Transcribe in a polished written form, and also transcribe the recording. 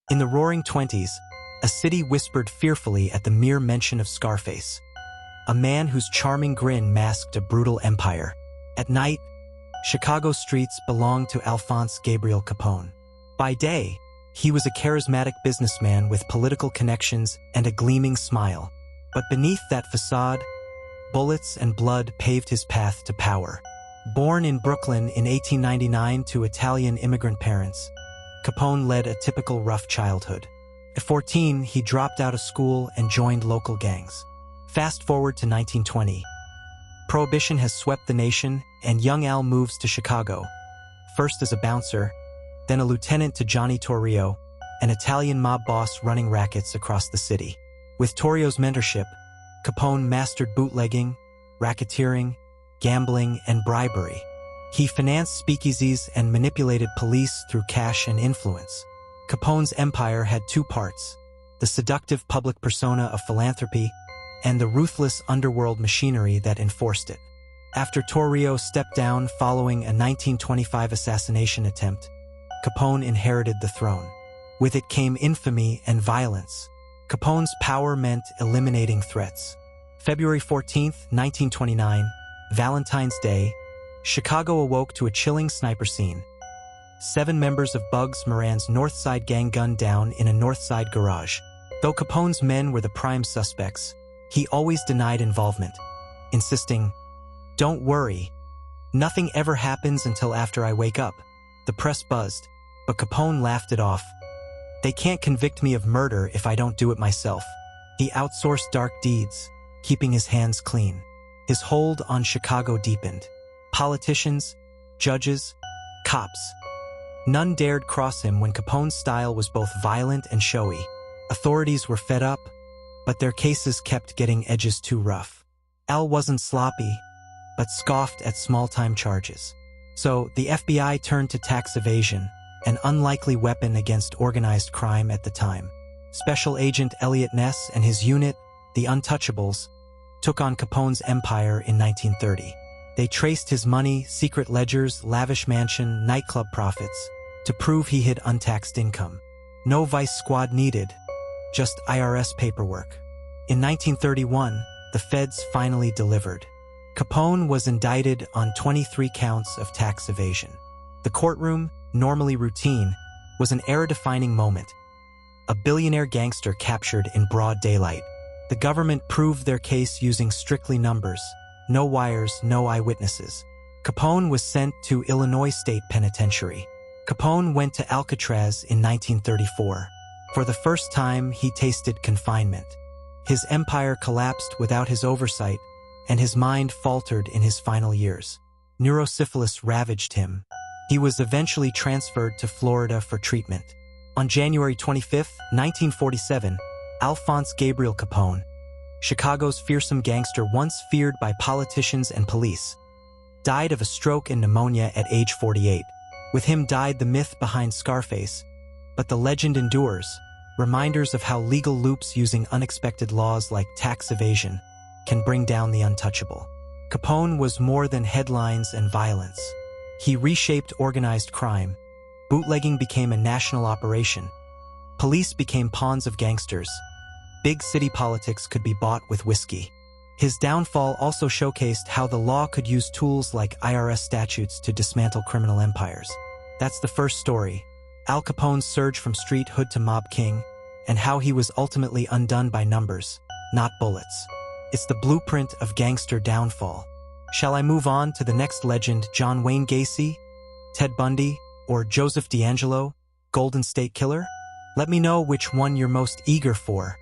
In the Roaring Twenties, a city whispered fearfully at the mere mention of Scarface, a man whose charming grin masked a brutal empire. At night, Chicago streets belonged to Alphonse Gabriel Capone. By day, he was a charismatic businessman with political connections and a gleaming smile. But beneath that facade, bullets and blood paved his path to power. Born in Brooklyn in 1899 to Italian immigrant parents, Capone led a typical rough childhood. At 14, he dropped out of school and joined local gangs. Fast forward to 1920. Prohibition has swept the nation, and young Al moves to Chicago, first as a bouncer, then a lieutenant to Johnny Torrio, an Italian mob boss running rackets across the city. With Torrio's mentorship, Capone mastered bootlegging, racketeering, gambling, and bribery. He financed speakeasies and manipulated police through cash and influence. Capone's empire had two parts: the seductive public persona of philanthropy and the ruthless underworld machinery that enforced it. After Torrio stepped down following a 1925 assassination attempt, Capone inherited the throne. With it came infamy and violence. Capone's power meant eliminating threats. February 14, 1929, Valentine's Day, Chicago awoke to a chilling sniper scene. 7 members of Bugs Moran's North Side gang gunned down in a North Side garage. Though Capone's men were the prime suspects, he always denied involvement, insisting, "Don't worry. Nothing ever happens until after I wake up." The press buzzed, but Capone laughed it off. "They can't convict me of murder if I don't do it myself." He outsourced dark deeds, keeping his hands clean. His hold on Chicago deepened. Politicians, judges, cops. None dared cross him when Capone's style was both violent and showy. Authorities were fed up, but their cases kept getting edges too rough. Al wasn't sloppy, but scoffed at small-time charges. So the FBI turned to tax evasion, an unlikely weapon against organized crime at the time. Special Agent Eliot Ness and his unit, the Untouchables, took on Capone's empire in 1930. They traced his money, secret ledgers, lavish mansion, nightclub profits, to prove he hid untaxed income. No vice squad needed, just IRS paperwork. In 1931, the feds finally delivered. Capone was indicted on 23 counts of tax evasion. The courtroom, normally routine, was an era-defining moment. A billionaire gangster captured in broad daylight. The government proved their case using strictly numbers. No wires, no eyewitnesses. Capone was sent to Illinois State Penitentiary. Capone went to Alcatraz in 1934. For the first time, he tasted confinement. His empire collapsed without his oversight, and his mind faltered in his final years. Neurosyphilis ravaged him. He was eventually transferred to Florida for treatment. On January 25, 1947, Alphonse Gabriel Capone, Chicago's fearsome gangster once feared by politicians and police, died of a stroke and pneumonia at age 48. With him died the myth behind Scarface, but the legend endures, reminders of how legal loops using unexpected laws like tax evasion can bring down the untouchable. Capone was more than headlines and violence. He reshaped organized crime. Bootlegging became a national operation. Police became pawns of gangsters. Big city politics could be bought with whiskey. His downfall also showcased how the law could use tools like IRS statutes to dismantle criminal empires. That's the first story, Al Capone's surge from street hood to mob king, and how he was ultimately undone by numbers, not bullets. It's the blueprint of gangster downfall. Shall I move on to the next legend, John Wayne Gacy, Ted Bundy, or Joseph DeAngelo, Golden State Killer? Let me know which one you're most eager for.